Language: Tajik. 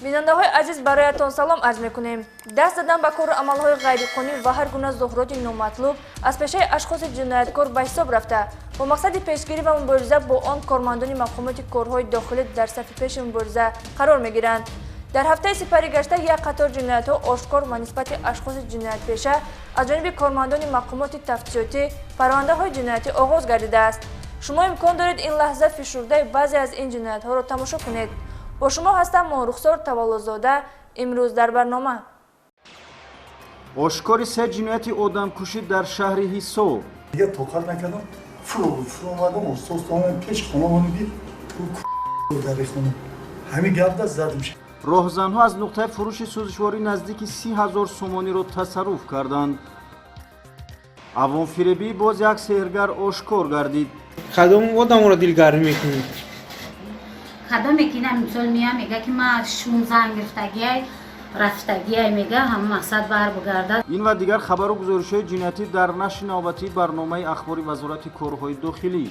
бинандаҳои азиз, бароятон салом арз мекунем. Даст задан ба кору амалҳои ғайриқонунӣ ва ҳар гуна зуҳуроти номатлуб аз пешаи ашхоси ҷинояткор ба ҳисоб рафта, бо мақсади пешгирӣ ва мубориза бо он кормандони мақомоти корҳои дохилӣ дар сафи пеши мубориза қарор мегиранд. дар ҳафтаи сипари гашта як қатор ҷиноятҳо ошкор ва нисбати ашхоси ҷиноятпеша аз ҷониби кормандони мақомоти тафтишотӣ парвандаҳои ҷиноятӣ оғоз гардидааст. шумо имкон доред ин лаҳза фишурдаи баъзе аз ин ҷиноятҳоро тамошо кунед. бо шумо ҳастам мо рухсор таваллузода. имрӯз дар барнома ошкори се ҷинояти одамкушӣ дар шаҳри Ҳисов. دیگه توقف نکردم فرو اومدم استاد تمام پیش خانم دید تو در خونه همین گپ داد زدم роҳзанҳо аз нуқтаи фурӯши сӯзишворӣ наздики 30,000 сомониро тасарруф карданд. авонфиребии боз як сеҳргар ошкор гардид. кадом одамро дилгарӣ мекунед? кадом мекунам мисол миям мега ки ман 16 гирифтагиай рафтагиай мега ҳама мақсад бар бигардад. ин ва дигар хабару гузоришҳои ҷиноятӣ дар нашри навбатии барномаи ахбори вазорати корҳои дохилӣ.